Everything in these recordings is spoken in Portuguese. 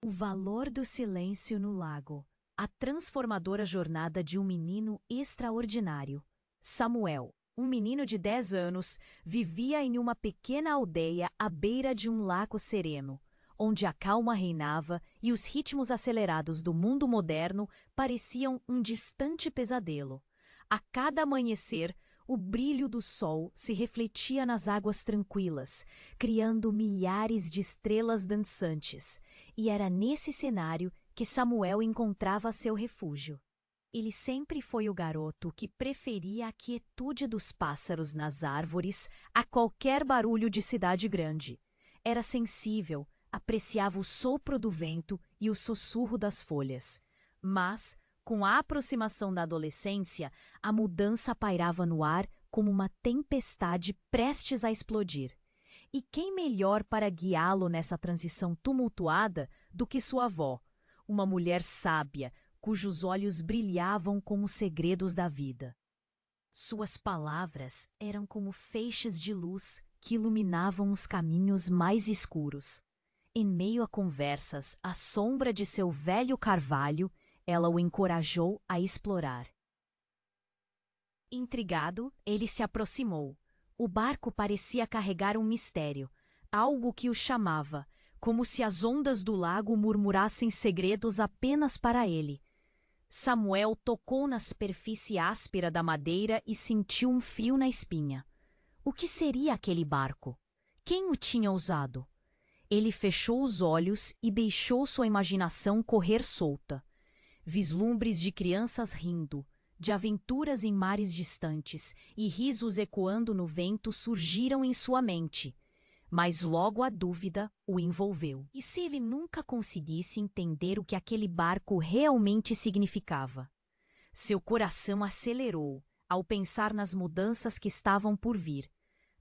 O valor do silêncio no lago. A transformadora jornada de um menino extraordinário. Samuel, um menino de 10 anos, vivia em uma pequena aldeia à beira de um lago sereno, onde a calma reinava e os ritmos acelerados do mundo moderno pareciam um distante pesadelo. A cada amanhecer, o brilho do sol se refletia nas águas tranquilas, criando milhares de estrelas dançantes, e era nesse cenário que Samuel encontrava seu refúgio. Ele sempre foi o garoto que preferia a quietude dos pássaros nas árvores a qualquer barulho de cidade grande. Era sensível, apreciava o sopro do vento e o sussurro das folhas. Mas, com a aproximação da adolescência, a mudança pairava no ar como uma tempestade prestes a explodir. E quem melhor para guiá-lo nessa transição tumultuada do que sua avó, uma mulher sábia, cujos olhos brilhavam como segredos da vida. Suas palavras eram como feixes de luz que iluminavam os caminhos mais escuros. Em meio a conversas à sombra de seu velho carvalho, ela o encorajou a explorar. Intrigado, ele se aproximou. O barco parecia carregar um mistério, algo que o chamava, como se as ondas do lago murmurassem segredos apenas para ele. Samuel tocou na superfície áspera da madeira e sentiu um frio na espinha. O que seria aquele barco? Quem o tinha usado? Ele fechou os olhos e deixou sua imaginação correr solta. Vislumbres de crianças rindo, de aventuras em mares distantes e risos ecoando no vento surgiram em sua mente. Mas logo a dúvida o envolveu. E se ele nunca conseguisse entender o que aquele barco realmente significava? Seu coração acelerou ao pensar nas mudanças que estavam por vir.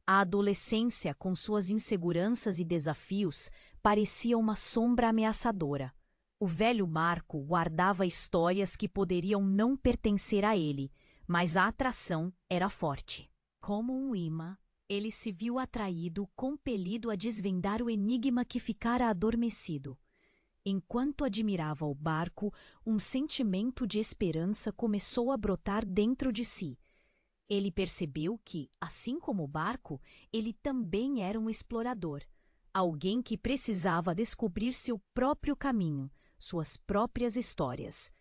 A adolescência, com suas inseguranças e desafios, parecia uma sombra ameaçadora. O velho Marco guardava histórias que poderiam não pertencer a ele, mas a atração era forte. Como um imã, ele se viu atraído, compelido a desvendar o enigma que ficara adormecido. Enquanto admirava o barco, um sentimento de esperança começou a brotar dentro de si. Ele percebeu que, assim como o barco, ele também era um explorador, alguém que precisava descobrir seu próprio caminho, suas próprias histórias.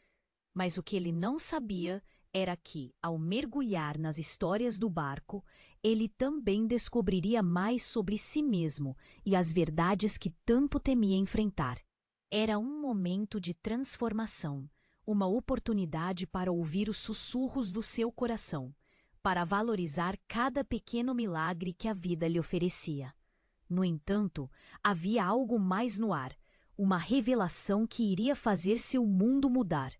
Mas o que ele não sabia era que, ao mergulhar nas histórias do barco, ele também descobriria mais sobre si mesmo e as verdades que tanto temia enfrentar. Era um momento de transformação, uma oportunidade para ouvir os sussurros do seu coração, para valorizar cada pequeno milagre que a vida lhe oferecia. No entanto, havia algo mais no ar, uma revelação que iria fazer seu mundo mudar.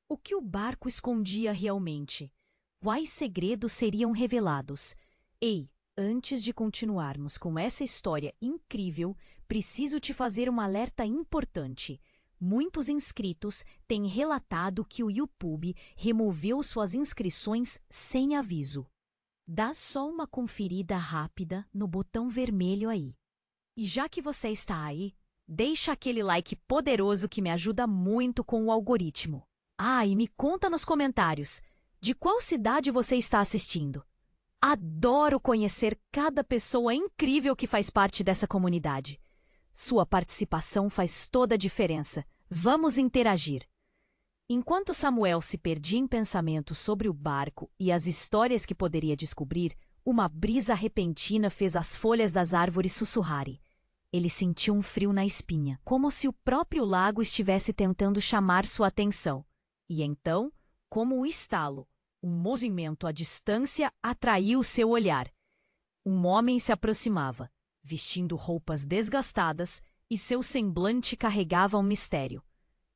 O que o barco escondia realmente? Quais segredos seriam revelados? Ei, antes de continuarmos com essa história incrível, preciso te fazer um alerta importante. Muitos inscritos têm relatado que o YouTube removeu suas inscrições sem aviso. Dá só uma conferida rápida no botão vermelho aí. E já que você está aí, deixa aquele like poderoso que me ajuda muito com o algoritmo. Ah, e me conta nos comentários, de qual cidade você está assistindo? Adoro conhecer cada pessoa incrível que faz parte dessa comunidade. Sua participação faz toda a diferença. Vamos interagir. Enquanto Samuel se perdia em pensamentos sobre o barco e as histórias que poderia descobrir, uma brisa repentina fez as folhas das árvores sussurrarem. Ele sentiu um frio na espinha, como se o próprio lago estivesse tentando chamar sua atenção. E então, como um estalo, um movimento à distância atraiu seu olhar. Um homem se aproximava, vestindo roupas desgastadas, e seu semblante carregava um mistério.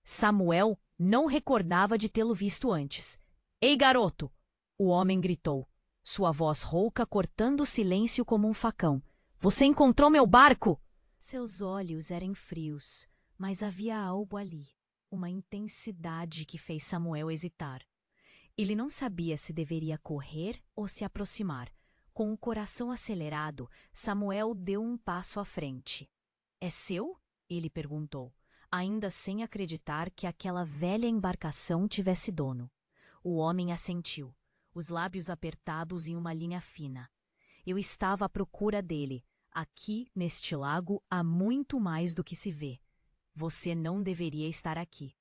Samuel não recordava de tê-lo visto antes. "Ei, garoto!" o homem gritou, sua voz rouca cortando o silêncio como um facão. "Você encontrou meu barco?" Seus olhos eram frios, mas havia algo ali, uma intensidade que fez Samuel hesitar. Ele não sabia se deveria correr ou se aproximar. Com o coração acelerado, Samuel deu um passo à frente. "É seu?" ele perguntou. ainda sem acreditar que aquela velha embarcação tivesse dono. O homem assentiu, os lábios apertados em uma linha fina. Eu estava à procura dele. Aqui, neste lago, há muito mais do que se vê. Você não deveria estar aqui.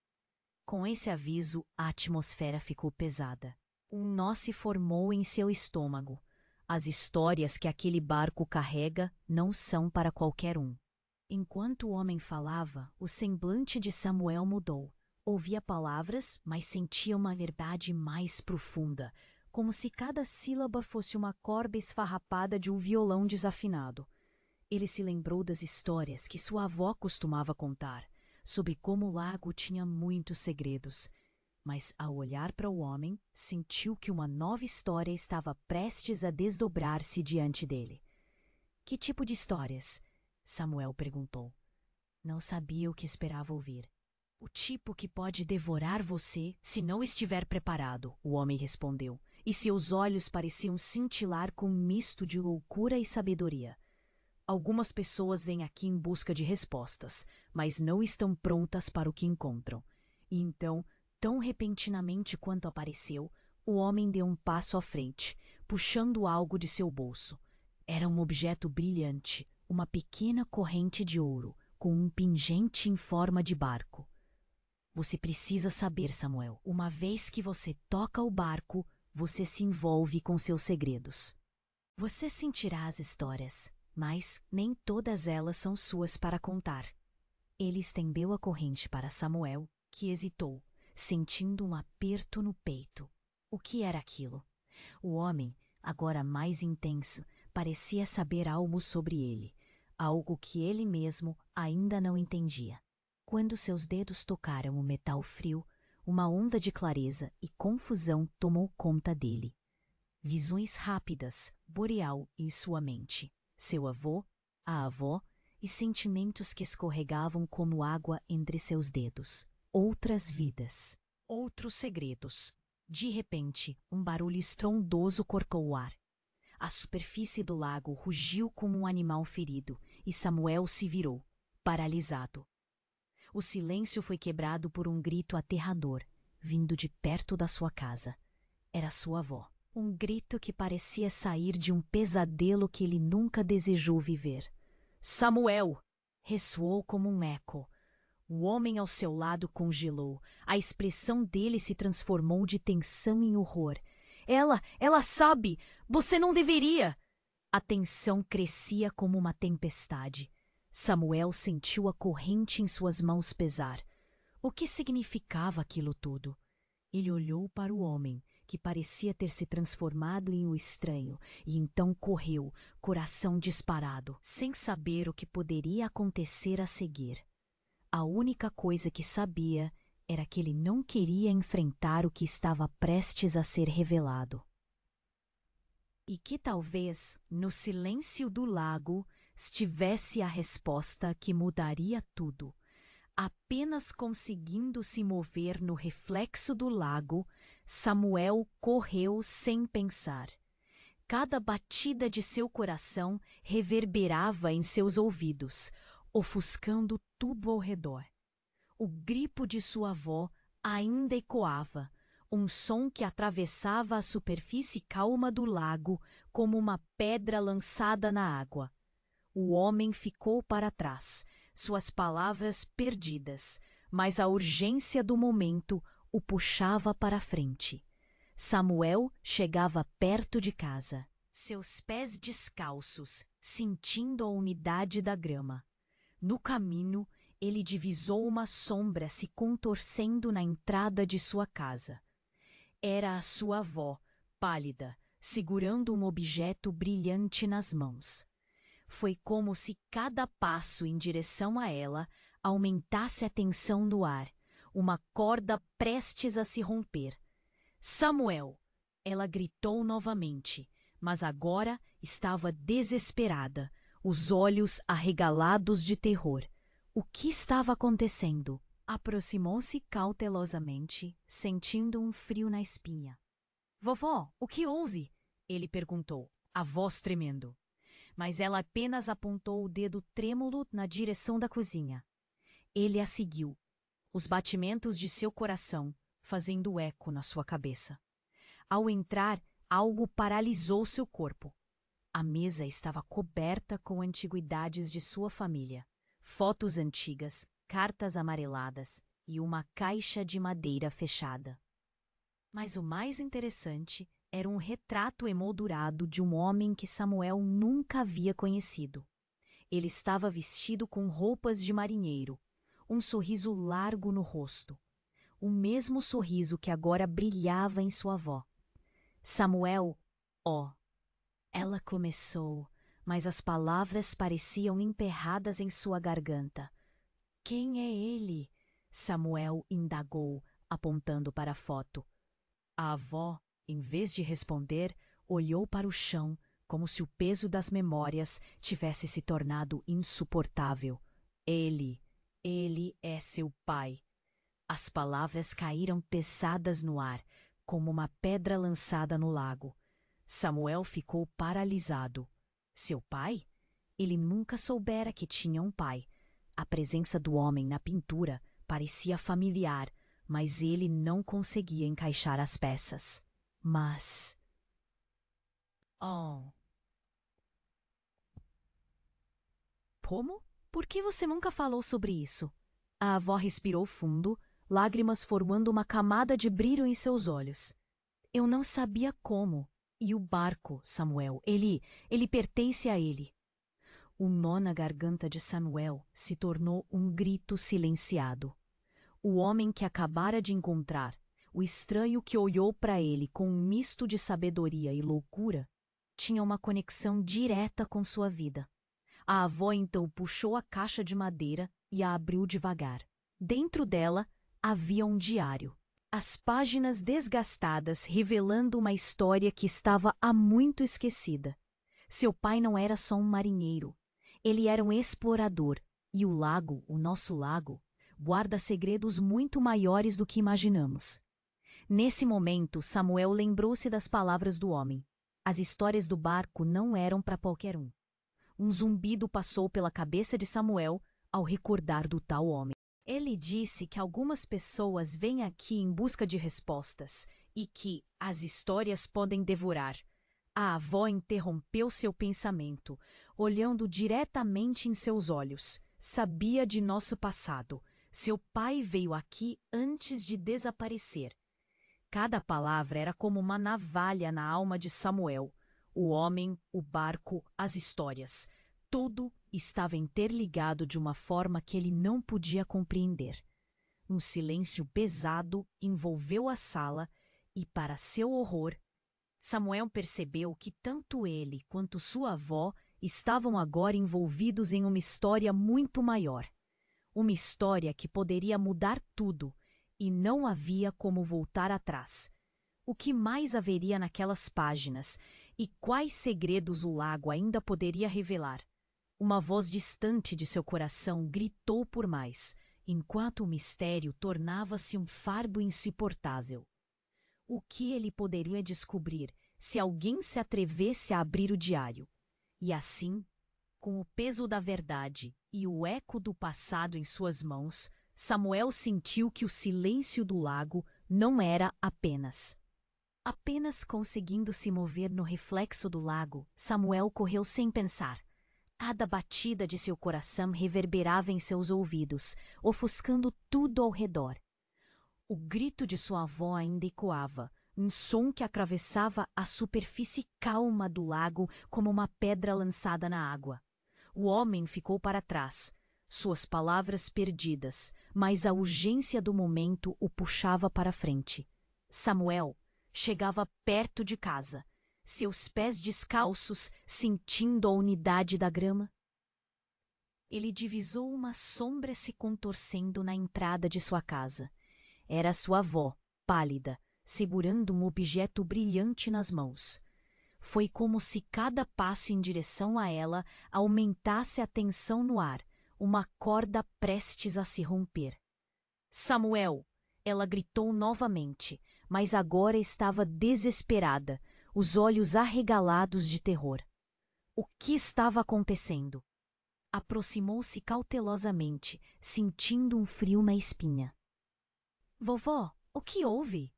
Com esse aviso, a atmosfera ficou pesada. Um nó se formou em seu estômago. As histórias que aquele barco carrega não são para qualquer um. Enquanto o homem falava, o semblante de Samuel mudou. Ouvia palavras, mas sentia uma verdade mais profunda, como se cada sílaba fosse uma corda esfarrapada de um violão desafinado. Ele se lembrou das histórias que sua avó costumava contar, sobre como o lago tinha muitos segredos. Mas, ao olhar para o homem, sentiu que uma nova história estava prestes a desdobrar-se diante dele. Que tipo de histórias? Samuel perguntou. Não sabia o que esperava ouvir. O tipo que pode devorar você se não estiver preparado, o homem respondeu, e seus olhos pareciam cintilar com um misto de loucura e sabedoria. Algumas pessoas vêm aqui em busca de respostas, mas não estão prontas para o que encontram. E então, tão repentinamente quanto apareceu, o homem deu um passo à frente, puxando algo de seu bolso. Era um objeto brilhante, uma pequena corrente de ouro, com um pingente em forma de barco. Você precisa saber, Samuel, uma vez que você toca o barco, você se envolve com seus segredos. Você sentirá as histórias, mas nem todas elas são suas para contar. Ele estendeu a corrente para Samuel, que hesitou, sentindo um aperto no peito. O que era aquilo? O homem, agora mais intenso, parecia saber algo sobre ele, algo que ele mesmo ainda não entendia. Quando seus dedos tocaram o metal frio, uma onda de clareza e confusão tomou conta dele. Visões rápidas, boreal em sua mente. Seu avô, a avó e sentimentos que escorregavam como água entre seus dedos. Outras vidas, outros segredos. De repente, um barulho estrondoso cortou o ar. A superfície do lago rugiu como um animal ferido e Samuel se virou, paralisado. O silêncio foi quebrado por um grito aterrador, vindo de perto da sua casa. Era sua avó. Um grito que parecia sair de um pesadelo que ele nunca desejou viver. Samuel! Ressoou como um eco. O homem ao seu lado congelou. A expressão dele se transformou de tensão em horror. Ela sabe! Você não deveria! A tensão crescia como uma tempestade. Samuel sentiu a corrente em suas mãos pesar. O que significava aquilo tudo? Ele olhou para o homem, que parecia ter se transformado em um estranho, e então correu, coração disparado, sem saber o que poderia acontecer a seguir. A única coisa que sabia era que ele não queria enfrentar o que estava prestes a ser revelado. E que talvez, no silêncio do lago, estivesse a resposta que mudaria tudo. Apenas conseguindo se mover no reflexo do lago, Samuel correu sem pensar. Cada batida de seu coração reverberava em seus ouvidos, ofuscando tudo ao redor. O grito de sua avó ainda ecoava, um som que atravessava a superfície calma do lago como uma pedra lançada na água. O homem ficou para trás, suas palavras perdidas, mas a urgência do momento o puxava para frente. Samuel chegava perto de casa, seus pés descalços, sentindo a umidade da grama. No caminho, ele divisou uma sombra se contorcendo na entrada de sua casa. Era a sua avó, pálida, segurando um objeto brilhante nas mãos. Foi como se cada passo em direção a ela aumentasse a tensão do ar, uma corda prestes a se romper. Samuel! Ela gritou novamente, mas agora estava desesperada, os olhos arregalados de terror. O que estava acontecendo? Aproximou-se cautelosamente, sentindo um frio na espinha. Vovó, o que houve? Ele perguntou, a voz tremendo. Mas ela apenas apontou o dedo trêmulo na direção da cozinha. Ele a seguiu, os batimentos de seu coração fazendo eco na sua cabeça. Ao entrar, algo paralisou seu corpo. A mesa estava coberta com antiguidades de sua família, fotos antigas, cartas amareladas e uma caixa de madeira fechada. Mas o mais interessante era um retrato emoldurado de um homem que Samuel nunca havia conhecido. Ele estava vestido com roupas de marinheiro, um sorriso largo no rosto, o mesmo sorriso que agora brilhava em sua avó. Samuel, ela começou, mas as palavras pareciam emperradas em sua garganta. Quem é ele? Samuel indagou, apontando para a foto. A avó, em vez de responder, olhou para o chão, como se o peso das memórias tivesse se tornado insuportável. Ele é seu pai. As palavras caíram pesadas no ar, como uma pedra lançada no lago. Samuel ficou paralisado. Seu pai? Ele nunca soubera que tinha um pai. A presença do homem na pintura parecia familiar, mas ele não conseguia encaixar as peças. Mas... Como? Por que você nunca falou sobre isso? A avó respirou fundo, lágrimas formando uma camada de brilho em seus olhos. Eu não sabia como. E o barco, Samuel, ele pertence a ele. O nó na garganta de Samuel se tornou um grito silenciado. O homem que acabara de encontrar, o estranho que olhou para ele com um misto de sabedoria e loucura, tinha uma conexão direta com sua vida. A avó então puxou a caixa de madeira e a abriu devagar. Dentro dela havia um diário. As páginas desgastadas revelando uma história que estava há muito esquecida. Seu pai não era só um marinheiro. Ele era um explorador. E o lago, o nosso lago, guarda segredos muito maiores do que imaginamos. Nesse momento, Samuel lembrou-se das palavras do homem. As histórias do barco não eram para qualquer um. Um zumbido passou pela cabeça de Samuel ao recordar do tal homem. Ele disse que algumas pessoas vêm aqui em busca de respostas e que as histórias podem devorar. A avó interrompeu seu pensamento, olhando diretamente em seus olhos. Sabia de nosso passado. Seu pai veio aqui antes de desaparecer. Cada palavra era como uma navalha na alma de Samuel. O homem, o barco, as histórias. Tudo estava interligado de uma forma que ele não podia compreender. Um silêncio pesado envolveu a sala e, para seu horror, Samuel percebeu que tanto ele quanto sua avó estavam agora envolvidos em uma história muito maior. Uma história que poderia mudar tudo e não havia como voltar atrás. O que mais haveria naquelas páginas e quais segredos o lago ainda poderia revelar? Uma voz distante de seu coração gritou por mais, enquanto o mistério tornava-se um fardo insuportável. O que ele poderia descobrir se alguém se atrevesse a abrir o diário? E assim, com o peso da verdade e o eco do passado em suas mãos, Samuel sentiu que o silêncio do lago não era apenas conseguindo se mover no reflexo do lago. Samuel correu sem pensar. Cada batida de seu coração reverberava em seus ouvidos, ofuscando tudo ao redor. O grito de sua avó ainda ecoava, um som que atravessava a superfície calma do lago como uma pedra lançada na água. O homem ficou para trás, suas palavras perdidas, mas a urgência do momento o puxava para frente. Samuel chegava perto de casa, seus pés descalços sentindo a umidade da grama. Ele divisou uma sombra se contorcendo na entrada de sua casa. Era sua avó, pálida, segurando um objeto brilhante nas mãos. Foi como se cada passo em direção a ela aumentasse a tensão no ar, uma corda prestes a se romper. Samuel! Ela gritou novamente, mas agora estava desesperada, os olhos arregalados de terror. O que estava acontecendo? aproximou-se cautelosamente, sentindo um frio na espinha. Vovó, o que houve?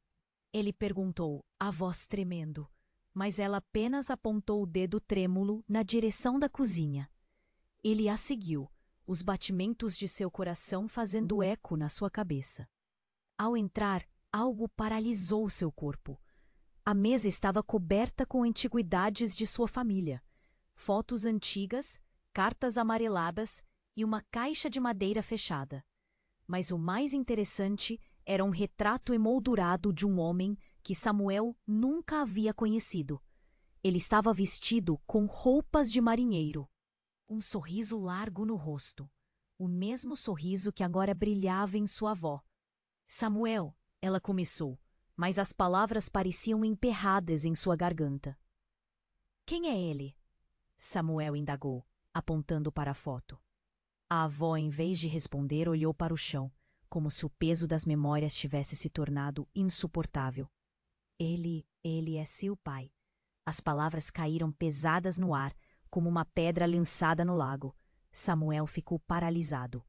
Ele perguntou, a voz tremendo, mas ela apenas apontou o dedo trêmulo na direção da cozinha. Ele a seguiu, os batimentos de seu coração fazendo eco na sua cabeça. Ao entrar, algo paralisou seu corpo. A mesa estava coberta com antiguidades de sua família, fotos antigas, cartas amareladas e uma caixa de madeira fechada. Mas o mais interessante era um retrato emoldurado de um homem que Samuel nunca havia conhecido. Ele estava vestido com roupas de marinheiro. Um sorriso largo no rosto. O mesmo sorriso que agora brilhava em sua avó. Samuel, ela começou, mas as palavras pareciam emperradas em sua garganta. Quem é ele? Samuel indagou, apontando para a foto. A avó, em vez de responder, olhou para o chão, como se o peso das memórias tivesse se tornado insuportável. Ele é seu pai. As palavras caíram pesadas no ar, como uma pedra lançada no lago. Samuel ficou paralisado.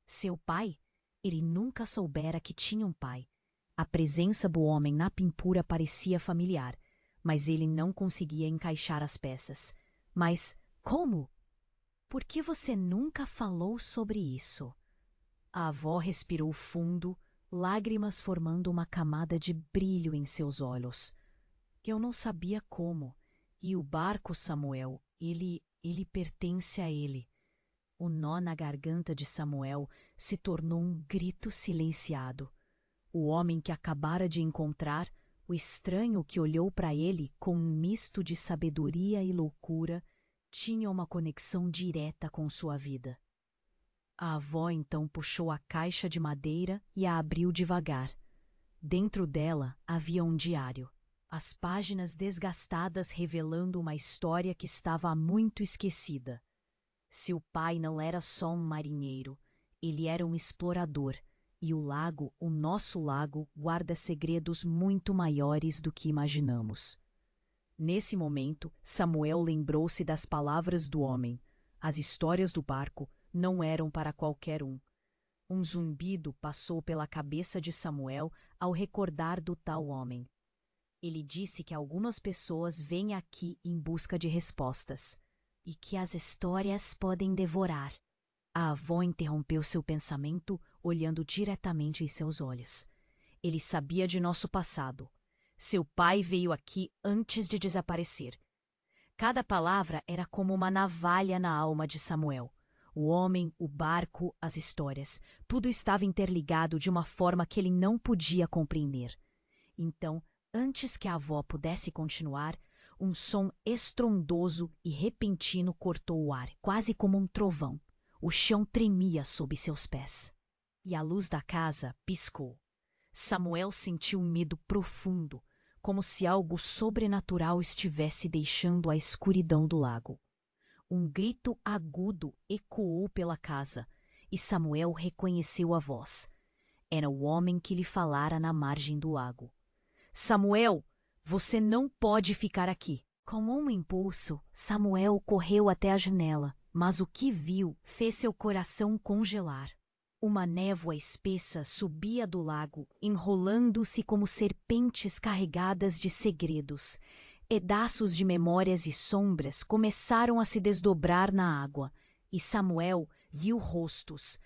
Seu pai? Ele nunca soubera que tinha um pai. A presença do homem na pintura parecia familiar, mas ele não conseguia encaixar as peças. Mas como? Por que você nunca falou sobre isso? A avó respirou fundo, lágrimas formando uma camada de brilho em seus olhos. Eu não sabia como. E o barco, Samuel, ele pertence a ele. O nó na garganta de Samuel se tornou um grito silenciado. O homem que acabara de encontrar, o estranho que olhou para ele com um misto de sabedoria e loucura, tinha uma conexão direta com sua vida. A avó então puxou a caixa de madeira e a abriu devagar. Dentro dela havia um diário. As páginas desgastadas revelando uma história que estava há muito esquecida. Seu pai não era só um marinheiro, ele era um explorador, e o lago, o nosso lago, guarda segredos muito maiores do que imaginamos. Nesse momento, Samuel lembrou-se das palavras do homem. As histórias do barco não eram para qualquer um. Um zumbido passou pela cabeça de Samuel ao recordar do tal homem. Ele disse que algumas pessoas vêm aqui em busca de respostas e que as histórias podem devorar. A avó interrompeu seu pensamento, olhando diretamente em seus olhos. Ele sabia de nosso passado. Seu pai veio aqui antes de desaparecer. Cada palavra era como uma navalha na alma de Samuel. O homem, o barco, as histórias, tudo estava interligado de uma forma que ele não podia compreender. Então, antes que a avó pudesse continuar, um som estrondoso e repentino cortou o ar, quase como um trovão. O chão tremia sob seus pés. E a luz da casa piscou. Samuel sentiu um medo profundo, como se algo sobrenatural estivesse deixando a escuridão do lago. Um grito agudo ecoou pela casa, e Samuel reconheceu a voz. Era o homem que lhe falara na margem do lago. Samuel, você não pode ficar aqui. Com um impulso, Samuel correu até a janela, mas o que viu fez seu coração congelar. Uma névoa espessa subia do lago, enrolando-se como serpentes carregadas de segredos. Pedaços de memórias e sombras começaram a se desdobrar na água, e Samuel viu rostos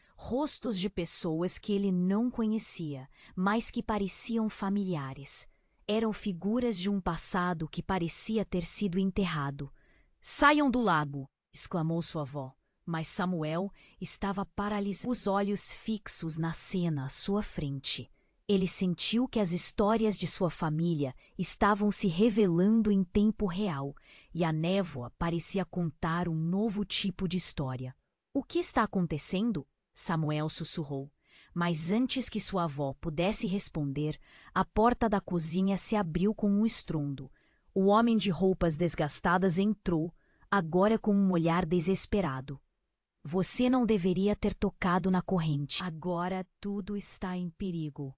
de pessoas que ele não conhecia, mas que pareciam familiares. Eram figuras de um passado que parecia ter sido enterrado. "Saiam do lago!" exclamou sua avó. Mas Samuel estava paralisado, os olhos fixos na cena à sua frente. Ele sentiu que as histórias de sua família estavam se revelando em tempo real, e a névoa parecia contar um novo tipo de história. "O que está acontecendo?" Samuel sussurrou. Mas antes que sua avó pudesse responder, a porta da cozinha se abriu com um estrondo. O homem de roupas desgastadas entrou, agora com um olhar desesperado. "Você não deveria ter tocado na corrente. Agora tudo está em perigo."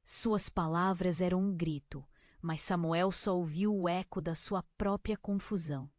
Suas palavras eram um grito, mas Samuel só ouviu o eco da sua própria confusão.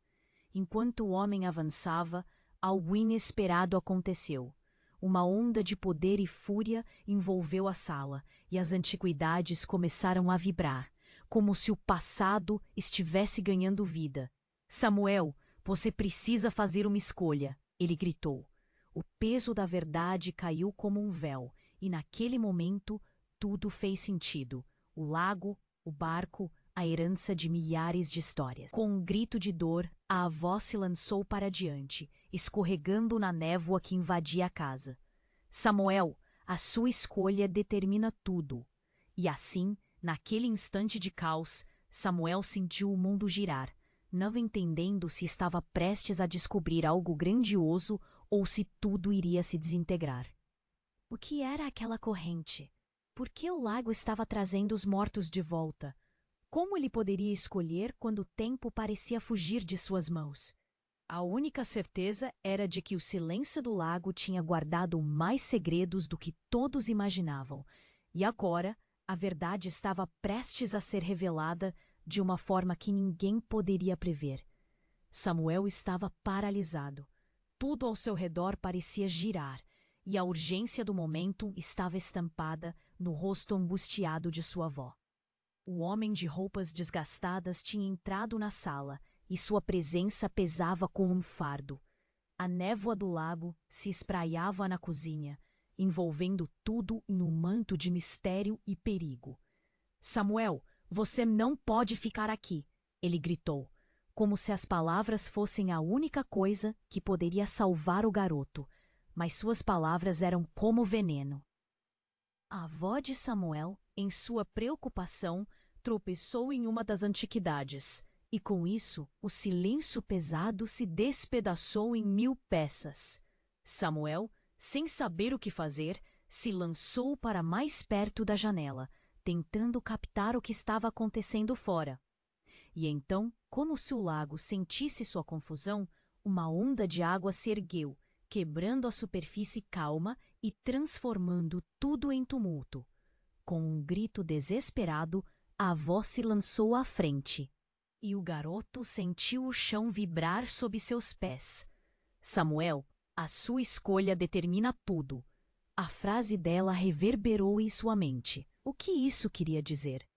Enquanto o homem avançava, algo inesperado aconteceu. Uma onda de poder e fúria envolveu a sala, e as antiguidades começaram a vibrar, como se o passado estivesse ganhando vida. Samuel, você precisa fazer uma escolha, ele gritou. O peso da verdade caiu como um véu, e naquele momento tudo fez sentido. O lago, o barco, a herança de milhares de histórias. Com um grito de dor, a avó se lançou para diante, escorregando na névoa que invadia a casa. Samuel, a sua escolha determina tudo. E assim, naquele instante de caos, Samuel sentiu o mundo girar, não entendendo se estava prestes a descobrir algo grandioso ou se tudo iria se desintegrar. O que era aquela corrente? Por que o lago estava trazendo os mortos de volta? Como ele poderia escolher quando o tempo parecia fugir de suas mãos? A única certeza era de que o silêncio do lago tinha guardado mais segredos do que todos imaginavam, e agora a verdade estava prestes a ser revelada de uma forma que ninguém poderia prever. Samuel estava paralisado. Tudo ao seu redor parecia girar, e a urgência do momento estava estampada no rosto angustiado de sua avó. O homem de roupas desgastadas tinha entrado na sala, e sua presença pesava como um fardo. A névoa do lago se espraiava na cozinha, envolvendo tudo em um manto de mistério e perigo. Samuel, você não pode ficar aqui, ele gritou, como se as palavras fossem a única coisa que poderia salvar o garoto, mas suas palavras eram como veneno. A avó de Samuel, em sua preocupação, tropeçou em uma das antiguidades, e com isso o silêncio pesado se despedaçou em 1000 peças. Samuel, sem saber o que fazer, se lançou para mais perto da janela, tentando captar o que estava acontecendo fora. E então, como se o lago sentisse sua confusão, uma onda de água se ergueu, quebrando a superfície calma e transformando tudo em tumulto. Com um grito desesperado, a avó se lançou à frente, e o garoto sentiu o chão vibrar sob seus pés. Samuel, a sua escolha determina tudo. A frase dela reverberou em sua mente. O que isso queria dizer?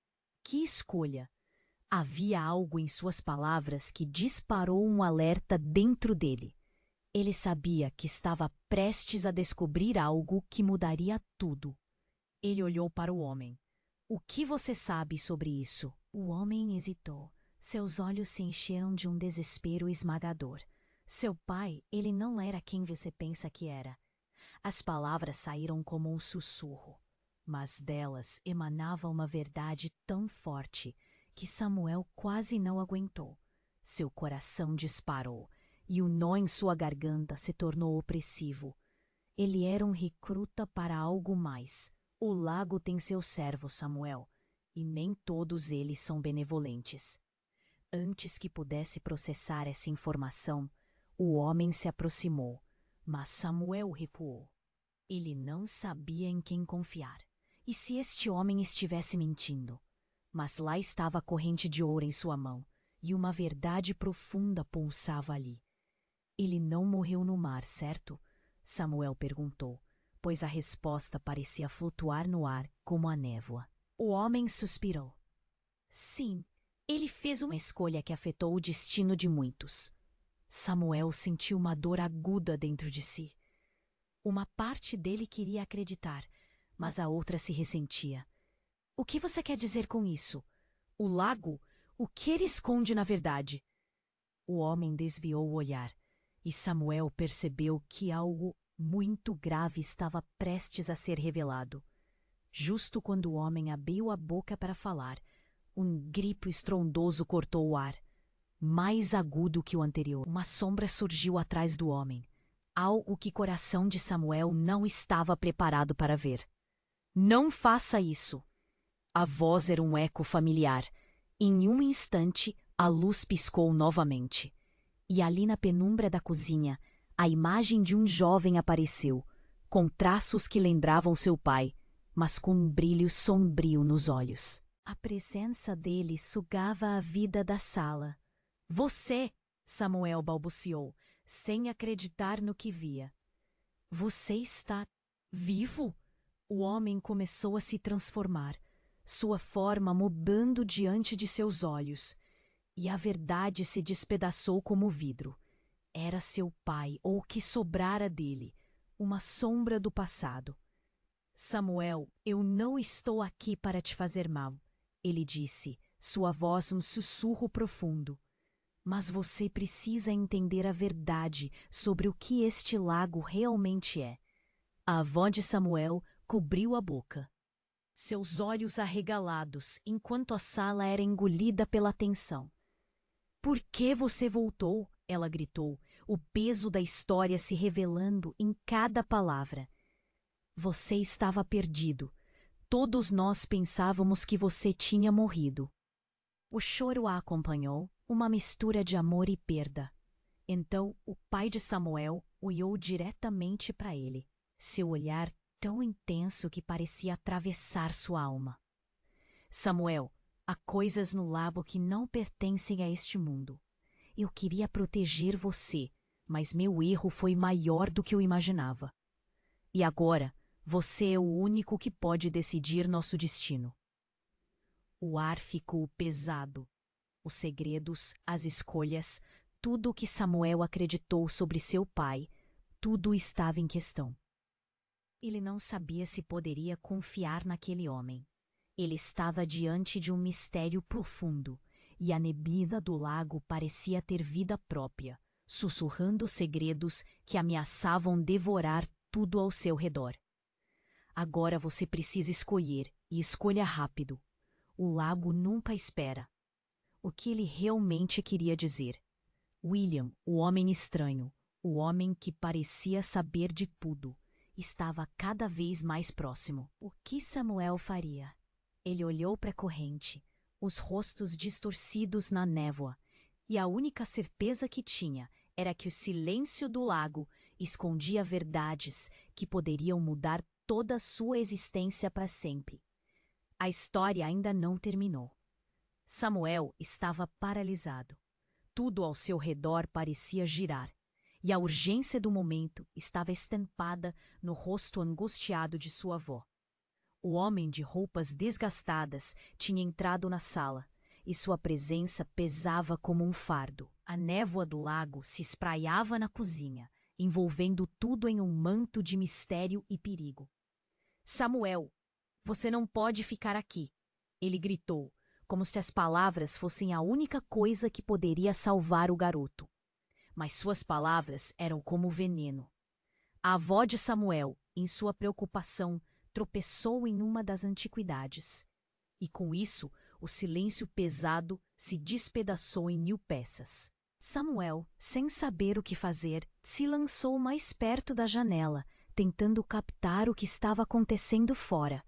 Que escolha? Havia algo em suas palavras que disparou um alerta dentro dele. Ele sabia que estava prestes a descobrir algo que mudaria tudo. Ele olhou para o homem. O que você sabe sobre isso? O homem hesitou. Seus olhos se encheram de um desespero esmagador. Seu pai, ele não era quem você pensa que era. As palavras saíram como um sussurro, mas delas emanava uma verdade tão forte que Samuel quase não aguentou. Seu coração disparou e o nó em sua garganta se tornou opressivo. Ele era um recruta para algo mais. O lago tem seus servos, Samuel, e nem todos eles são benevolentes. Antes que pudesse processar essa informação, o homem se aproximou, mas Samuel recuou. Ele não sabia em quem confiar. E se este homem estivesse mentindo? Mas lá estava a corrente de ouro em sua mão, e uma verdade profunda pulsava ali. Ele não morreu no mar, certo? Samuel perguntou, pois a resposta parecia flutuar no ar como a névoa. O homem suspirou. Sim, ele fez uma escolha que afetou o destino de muitos. Samuel sentiu uma dor aguda dentro de si. Uma parte dele queria acreditar, mas a outra se ressentia. O que você quer dizer com isso? O lago? O que ele esconde na verdade? O homem desviou o olhar, e Samuel percebeu que algo muito grave estava prestes a ser revelado. Justo quando o homem abriu a boca para falar, um grito estrondoso cortou o ar. Mais agudo que o anterior, uma sombra surgiu atrás do homem. Algo que o coração de Samuel não estava preparado para ver. Não faça isso! A voz era um eco familiar. Em um instante, a luz piscou novamente. E ali na penumbra da cozinha, a imagem de um jovem apareceu, com traços que lembravam seu pai, mas com um brilho sombrio nos olhos. A presença dele sugava a vida da sala. Você, Samuel balbuciou, sem acreditar no que via. Você está vivo? O homem começou a se transformar, sua forma mudando diante de seus olhos, e a verdade se despedaçou como vidro. Era seu pai, ou o que sobrara dele, uma sombra do passado. Samuel, eu não estou aqui para te fazer mal, ele disse, sua voz um sussurro profundo. Mas você precisa entender a verdade sobre o que este lago realmente é. A avó de Samuel cobriu a boca, seus olhos arregalados, enquanto a sala era engolida pela tensão. Por que você voltou? Ela gritou, o peso da história se revelando em cada palavra. Você estava perdido. Todos nós pensávamos que você tinha morrido. O choro a acompanhou, uma mistura de amor e perda. Então o pai de Samuel olhou diretamente para ele, seu olhar tão intenso que parecia atravessar sua alma. Samuel, há coisas no lago que não pertencem a este mundo. Eu queria proteger você, mas meu erro foi maior do que eu imaginava. E agora, você é o único que pode decidir nosso destino. O ar ficou pesado. Os segredos, as escolhas, tudo o que Samuel acreditou sobre seu pai, tudo estava em questão. Ele não sabia se poderia confiar naquele homem. Ele estava diante de um mistério profundo, e a neblina do lago parecia ter vida própria, sussurrando segredos que ameaçavam devorar tudo ao seu redor. Agora você precisa escolher, e escolha rápido. O lago nunca espera. O que ele realmente queria dizer? William, o homem estranho, o homem que parecia saber de tudo, estava cada vez mais próximo. O que Samuel faria? Ele olhou para a corrente, os rostos distorcidos na névoa, e a única certeza que tinha era que o silêncio do lago escondia verdades que poderiam mudar toda a sua existência para sempre. A história ainda não terminou. Samuel estava paralisado. Tudo ao seu redor parecia girar, e a urgência do momento estava estampada no rosto angustiado de sua avó. O homem de roupas desgastadas tinha entrado na sala, e sua presença pesava como um fardo. A névoa do lago se espraiava na cozinha, envolvendo tudo em um manto de mistério e perigo. Samuel, você não pode ficar aqui, ele gritou, como se as palavras fossem a única coisa que poderia salvar o garoto. Mas suas palavras eram como veneno. A avó de Samuel, em sua preocupação, tropeçou em uma das antiguidades. E com isso, o silêncio pesado se despedaçou em 1000 peças. Samuel, sem saber o que fazer, se lançou mais perto da janela, tentando captar o que estava acontecendo fora.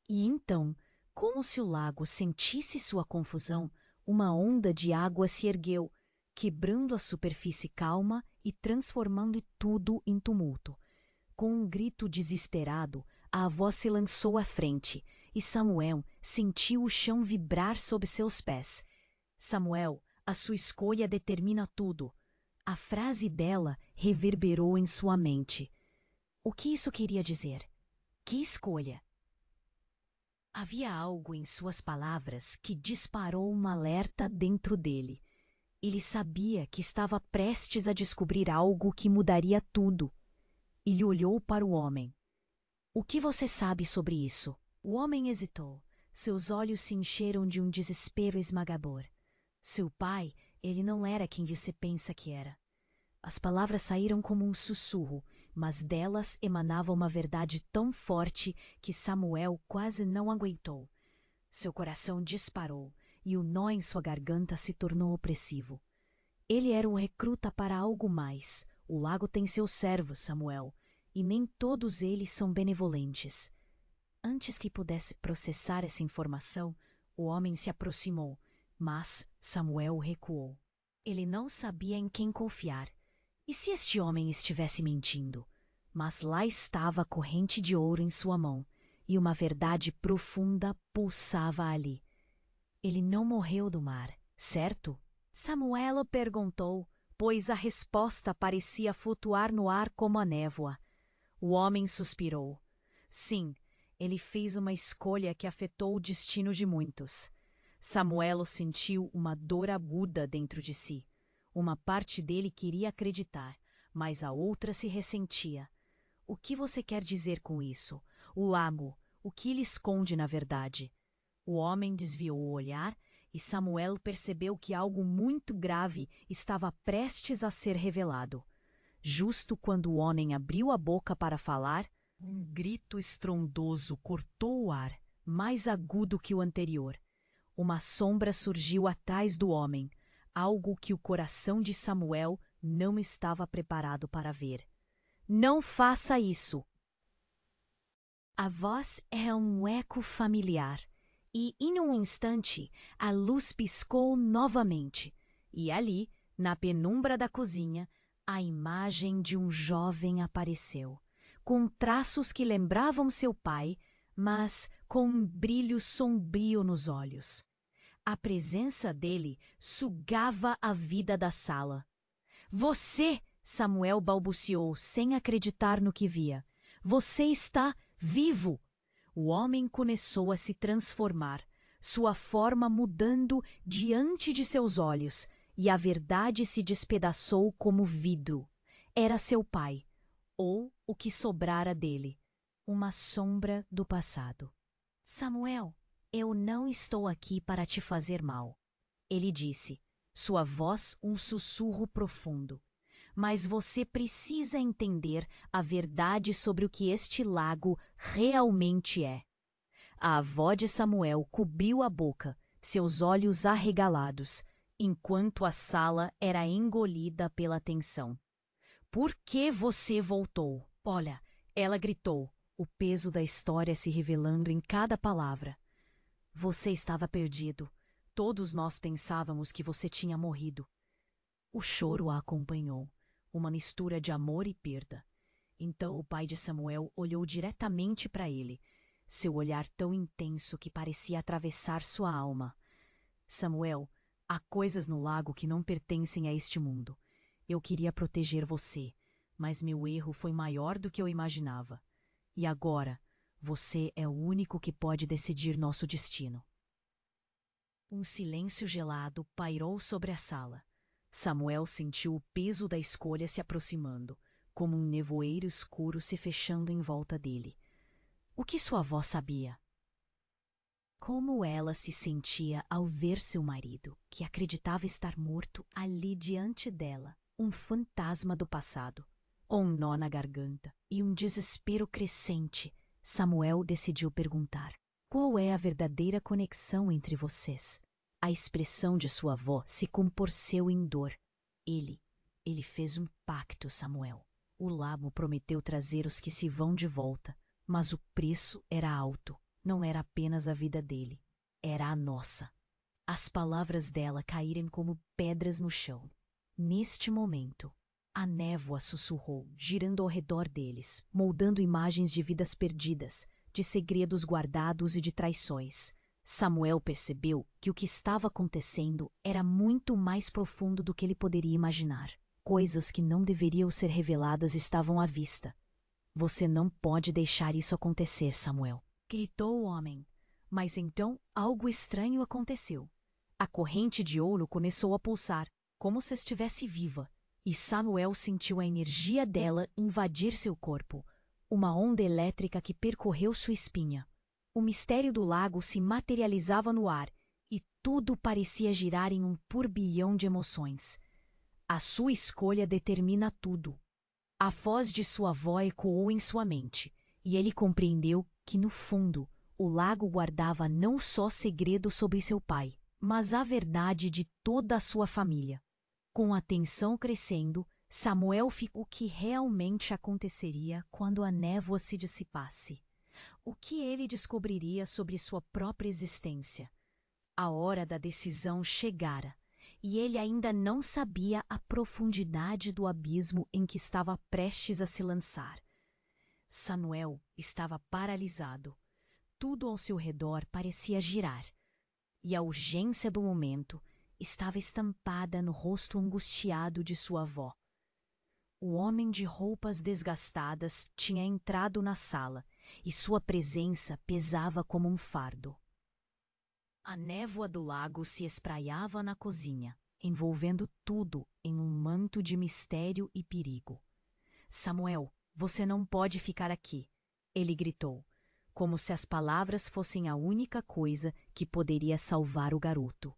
E então, como se o lago sentisse sua confusão, uma onda de água se ergueu, quebrando a superfície calma e transformando tudo em tumulto. Com um grito desesperado, a avó se lançou à frente, e Samuel sentiu o chão vibrar sob seus pés. Samuel, a sua escolha determina tudo. A frase dela reverberou em sua mente. O que isso queria dizer? Que escolha? Havia algo em suas palavras que disparou um alerta dentro dele. Ele sabia que estava prestes a descobrir algo que mudaria tudo. Ele olhou para o homem. O que você sabe sobre isso? O homem hesitou. Seus olhos se encheram de um desespero esmagador. Seu pai, ele não era quem você pensa que era. As palavras saíram como um sussurro, mas delas emanava uma verdade tão forte que Samuel quase não aguentou. Seu coração disparou e o nó em sua garganta se tornou opressivo. Ele era um recruta para algo mais. O lago tem seus servos, Samuel, e nem todos eles são benevolentes. Antes que pudesse processar essa informação, o homem se aproximou, mas Samuel recuou. Ele não sabia em quem confiar. E se este homem estivesse mentindo? Mas lá estava a corrente de ouro em sua mão, e uma verdade profunda pulsava ali. Ele não morreu do mar, certo? Samuel perguntou, pois a resposta parecia flutuar no ar como a névoa. O homem suspirou. Sim, ele fez uma escolha que afetou o destino de muitos. Samuel sentiu uma dor aguda dentro de si. Uma parte dele queria acreditar, mas a outra se ressentia. O que você quer dizer com isso? O lago, o que ele esconde na verdade? O homem desviou o olhar e Samuel percebeu que algo muito grave estava prestes a ser revelado. Justo quando o homem abriu a boca para falar, um grito estrondoso cortou o ar, mais agudo que o anterior. Uma sombra surgiu atrás do homem, algo que o coração de Samuel não estava preparado para ver. Não faça isso! A voz era um eco familiar, e em um instante a luz piscou novamente, e ali, na penumbra da cozinha, a imagem de um jovem apareceu, com traços que lembravam seu pai, mas com um brilho sombrio nos olhos. A presença dele sugava a vida da sala. Você, Samuel balbuciou, sem acreditar no que via. Você está vivo! O homem começou a se transformar, sua forma mudando diante de seus olhos, e a verdade se despedaçou como vidro. Era seu pai, ou o que sobrara dele, uma sombra do passado. Samuel, eu não estou aqui para te fazer mal, ele disse, sua voz um sussurro profundo. Mas você precisa entender a verdade sobre o que este lago realmente é. A avó de Samuel cobriu a boca, seus olhos arregalados, enquanto a sala era engolida pela tensão. Por que você voltou? Olha, ela gritou, o peso da história se revelando em cada palavra. Você estava perdido. Todos nós pensávamos que você tinha morrido. O choro a acompanhou, uma mistura de amor e perda. Então o pai de Samuel olhou diretamente para ele, seu olhar tão intenso que parecia atravessar sua alma. Samuel, há coisas no lago que não pertencem a este mundo. Eu queria proteger você, mas meu erro foi maior do que eu imaginava. E agora, você é o único que pode decidir nosso destino. Um silêncio gelado pairou sobre a sala. Samuel sentiu o peso da escolha se aproximando, como um nevoeiro escuro se fechando em volta dele. O que sua avó sabia? Como ela se sentia ao ver seu marido, que acreditava estar morto, ali diante dela, um fantasma do passado. Um nó na garganta e um desespero crescente, Samuel decidiu perguntar: qual é a verdadeira conexão entre vocês? A expressão de sua avó se contorceu em dor. Ele fez um pacto, Samuel. O lago prometeu trazer os que se vão de volta, mas o preço era alto. Não era apenas a vida dele, era a nossa. As palavras dela caíram como pedras no chão. Neste momento, a névoa sussurrou, girando ao redor deles, moldando imagens de vidas perdidas, de segredos guardados e de traições. Samuel percebeu que o que estava acontecendo era muito mais profundo do que ele poderia imaginar. Coisas que não deveriam ser reveladas estavam à vista. Você não pode deixar isso acontecer, Samuel, gritou o homem. Mas então algo estranho aconteceu. A corrente de ouro começou a pulsar, como se estivesse viva, e Samuel sentiu a energia dela invadir seu corpo, uma onda elétrica que percorreu sua espinha. O mistério do lago se materializava no ar, e tudo parecia girar em um turbilhão de emoções. A sua escolha determina tudo. A voz de sua avó ecoou em sua mente, e ele compreendeu que, no fundo, o lago guardava não só segredos sobre seu pai, mas a verdade de toda a sua família. Com a tensão crescendo, Samuel ficou o que realmente aconteceria quando a névoa se dissipasse. O que ele descobriria sobre sua própria existência? A hora da decisão chegara, e ele ainda não sabia a profundidade do abismo em que estava prestes a se lançar. Samuel estava paralisado. Tudo ao seu redor parecia girar. E a urgência do momento, estava estampada no rosto angustiado de sua avó. O homem de roupas desgastadas tinha entrado na sala e sua presença pesava como um fardo. A névoa do lago se espraiava na cozinha, envolvendo tudo em um manto de mistério e perigo. Samuel, você não pode ficar aqui, ele gritou, como se as palavras fossem a única coisa que poderia salvar o garoto.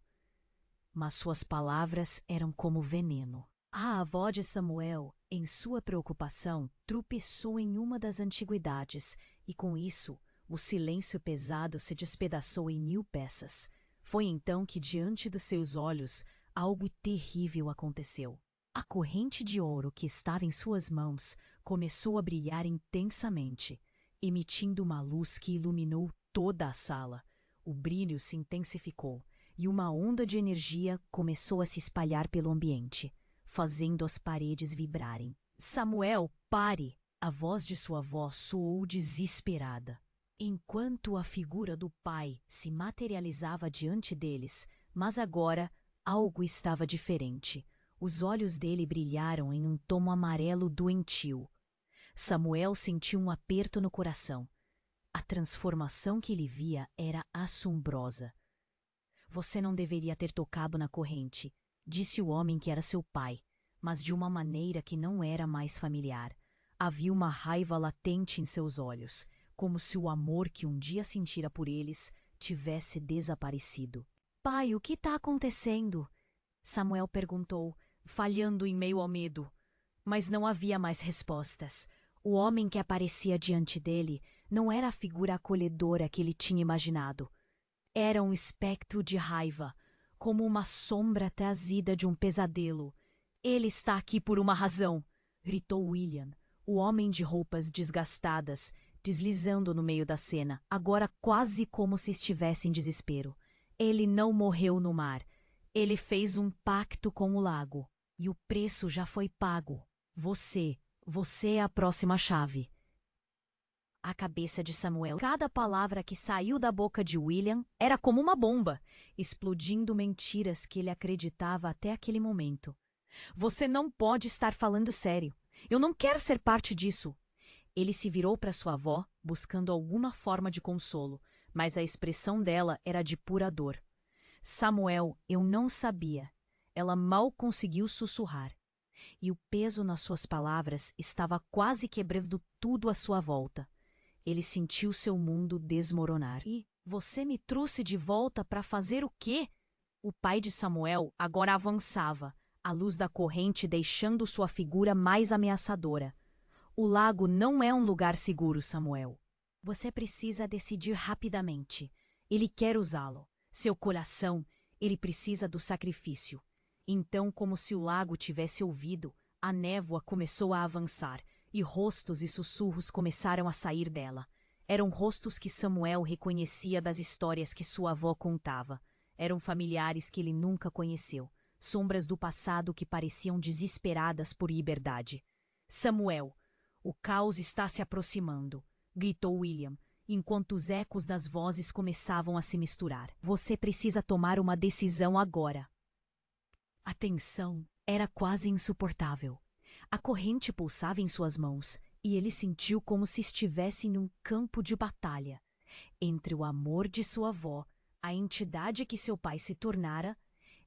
Mas suas palavras eram como veneno. A avó de Samuel, em sua preocupação, tropeçou em uma das antiguidades e, com isso, o silêncio pesado se despedaçou em 1000 peças. Foi então que, diante dos seus olhos, algo terrível aconteceu. A corrente de ouro que estava em suas mãos começou a brilhar intensamente, emitindo uma luz que iluminou toda a sala. O brilho se intensificou e uma onda de energia começou a se espalhar pelo ambiente, fazendo as paredes vibrarem. Samuel, pare! A voz de sua avó soou desesperada. Enquanto a figura do pai se materializava diante deles, mas agora algo estava diferente. Os olhos dele brilharam em um tom amarelo doentio. Samuel sentiu um aperto no coração. A transformação que ele via era assombrosa. Você não deveria ter tocado na corrente, disse o homem que era seu pai, mas de uma maneira que não era mais familiar. Havia uma raiva latente em seus olhos, como se o amor que um dia sentira por eles tivesse desaparecido. Pai, o que está acontecendo? Samuel perguntou, falhando em meio ao medo. Mas não havia mais respostas. O homem que aparecia diante dele não era a figura acolhedora que ele tinha imaginado. Era um espectro de raiva, como uma sombra trazida de um pesadelo. Ele está aqui por uma razão, gritou William, o homem de roupas desgastadas, deslizando no meio da cena, agora quase como se estivesse em desespero. Ele não morreu no mar. Ele fez um pacto com o lago. E o preço já foi pago. Você é a próxima chave. A cabeça de Samuel. Cada palavra que saiu da boca de William era como uma bomba, explodindo mentiras que ele acreditava até aquele momento. Você não pode estar falando sério. Eu não quero ser parte disso. Ele se virou para sua avó, buscando alguma forma de consolo, mas a expressão dela era de pura dor. Samuel, eu não sabia. Ela mal conseguiu sussurrar. E o peso nas suas palavras estava quase quebrando tudo à sua volta. Ele sentiu seu mundo desmoronar. E você me trouxe de volta para fazer o quê? O pai de Samuel agora avançava, a luz da corrente deixando sua figura mais ameaçadora. O lago não é um lugar seguro, Samuel. Você precisa decidir rapidamente. Ele quer usá-lo. Seu coração, ele precisa do sacrifício. Então, como se o lago tivesse ouvido, a névoa começou a avançar, e rostos e sussurros começaram a sair dela. Eram rostos que Samuel reconhecia das histórias que sua avó contava. Eram familiares que ele nunca conheceu, sombras do passado que pareciam desesperadas por liberdade. Samuel, o caos está se aproximando, gritou William, enquanto os ecos das vozes começavam a se misturar. Você precisa tomar uma decisão agora. A tensão era quase insuportável. A corrente pulsava em suas mãos e ele sentiu como se estivesse em um campo de batalha. Entre o amor de sua avó, a entidade que seu pai se tornara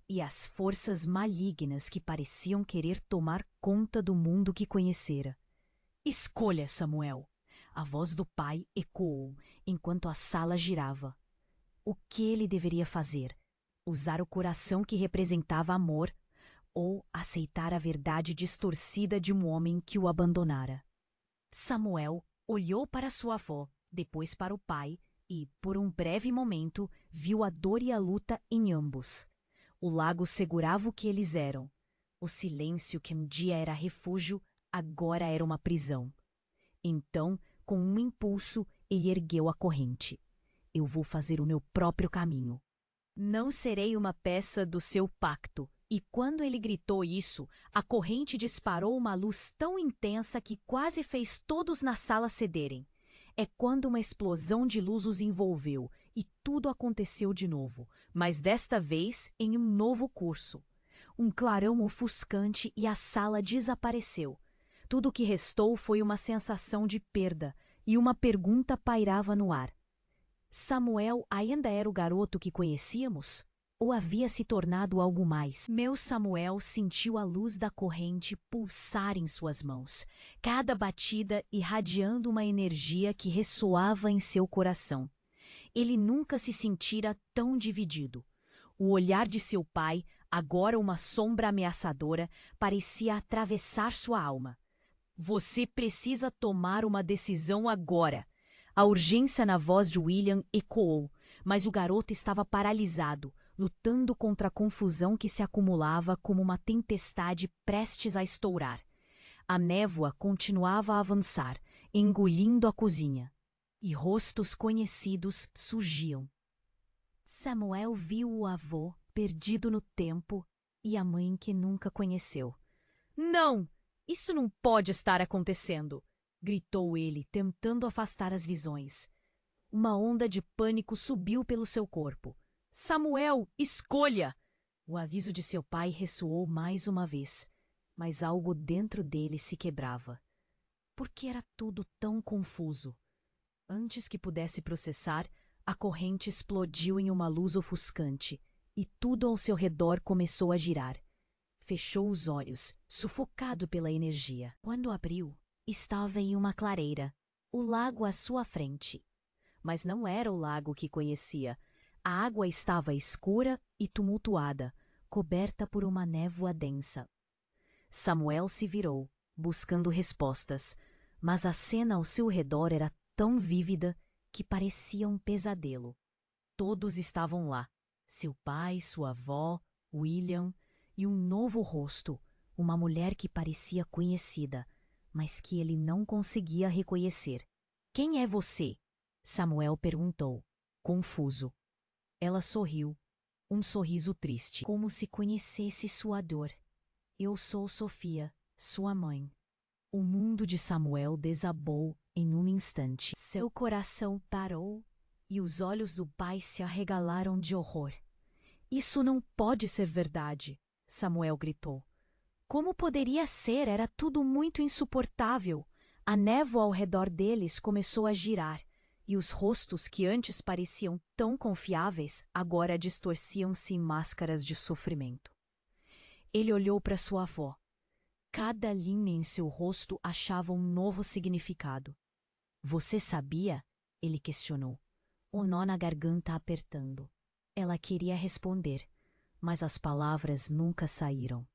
e as forças malignas que pareciam querer tomar conta do mundo que conhecera. Escolha, Samuel! A voz do pai ecoou enquanto a sala girava. O que ele deveria fazer? Usar o coração que representava amor ou aceitar a verdade distorcida de um homem que o abandonara? Samuel olhou para sua avó, depois para o pai e, por um breve momento, viu a dor e a luta em ambos. O lago segurava o que eles eram. O silêncio que um dia era refúgio, agora era uma prisão. Então, com um impulso, ele ergueu a corrente. Eu vou fazer o meu próprio caminho. Não serei uma peça do seu pacto. E quando ele gritou isso, a corrente disparou uma luz tão intensa que quase fez todos na sala cederem. É quando uma explosão de luz os envolveu e tudo aconteceu de novo, mas desta vez em um novo curso. Um clarão ofuscante e a sala desapareceu. Tudo o que restou foi uma sensação de perda e uma pergunta pairava no ar. Samuel ainda era o garoto que conhecíamos? Ou havia se tornado algo mais? Meu Samuel sentiu a luz da corrente pulsar em suas mãos, cada batida irradiando uma energia que ressoava em seu coração. Ele nunca se sentira tão dividido. O olhar de seu pai, agora uma sombra ameaçadora, parecia atravessar sua alma. Você precisa tomar uma decisão agora. A urgência na voz de William ecoou, mas o garoto estava paralisado, lutando contra a confusão que se acumulava como uma tempestade prestes a estourar. A névoa continuava a avançar, engolindo a cozinha, e rostos conhecidos surgiam. Samuel viu o avô, perdido no tempo, e a mãe que nunca conheceu. Não! Isso não pode estar acontecendo! Gritou ele, tentando afastar as visões. Uma onda de pânico subiu pelo seu corpo. Samuel, escolha! O aviso de seu pai ressoou mais uma vez, mas algo dentro dele se quebrava. Por que era tudo tão confuso? Antes que pudesse processar, a corrente explodiu em uma luz ofuscante e tudo ao seu redor começou a girar. Fechou os olhos, sufocado pela energia. Quando abriu, estava em uma clareira, o lago à sua frente. Mas não era o lago que conhecia. A água estava escura e tumultuada, coberta por uma névoa densa. Samuel se virou, buscando respostas, mas a cena ao seu redor era tão vívida que parecia um pesadelo. Todos estavam lá, seu pai, sua avó, William, e um novo rosto, uma mulher que parecia conhecida, mas que ele não conseguia reconhecer. Quem é você? Samuel perguntou, confuso. Ela sorriu, um sorriso triste, como se conhecesse sua dor. Eu sou Sofia, sua mãe. O mundo de Samuel desabou em um instante. Seu coração parou e os olhos do pai se arregalaram de horror. Isso não pode ser verdade, Samuel gritou. Como poderia ser? Era tudo muito insuportável. A névoa ao redor deles começou a girar, e os rostos que antes pareciam tão confiáveis agora distorciam-se em máscaras de sofrimento. Ele olhou para sua avó. Cada linha em seu rosto achava um novo significado. Você sabia? Ele questionou, o nó na garganta apertando. Ela queria responder, mas as palavras nunca saíram.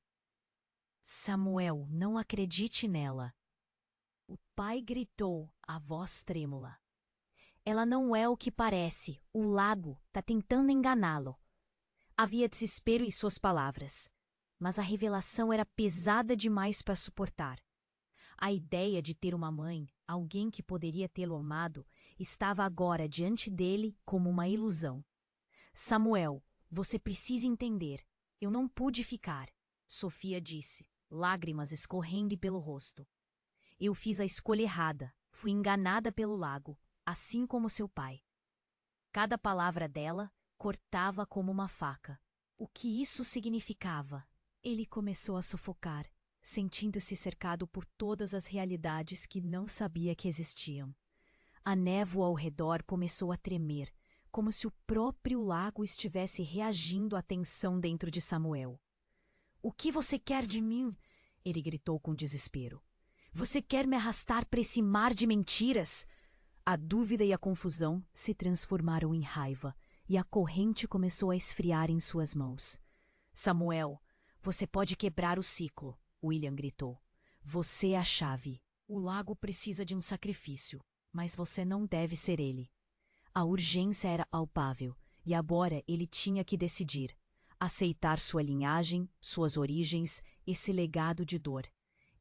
Samuel, não acredite nela. O pai gritou, a voz trêmula. Ela não é o que parece. O lago está tentando enganá-lo. Havia desespero em suas palavras, mas a revelação era pesada demais para suportar. A ideia de ter uma mãe, alguém que poderia tê-lo amado, estava agora diante dele como uma ilusão. Samuel, você precisa entender. Eu não pude ficar, Sofia disse, lágrimas escorrendo pelo rosto. Eu fiz a escolha errada. Fui enganada pelo lago, assim como seu pai. Cada palavra dela cortava como uma faca. O que isso significava? Ele começou a sufocar, sentindo-se cercado por todas as realidades que não sabia que existiam. A névoa ao redor começou a tremer, como se o próprio lago estivesse reagindo à tensão dentro de Samuel. O que você quer de mim? Ele gritou com desespero. Você quer me arrastar para esse mar de mentiras? A dúvida e a confusão se transformaram em raiva, e a corrente começou a esfriar em suas mãos. Samuel, você pode quebrar o ciclo, William gritou. Você é a chave. O lago precisa de um sacrifício, mas você não deve ser ele. A urgência era palpável, e agora ele tinha que decidir. Aceitar sua linhagem, suas origens, esse legado de dor.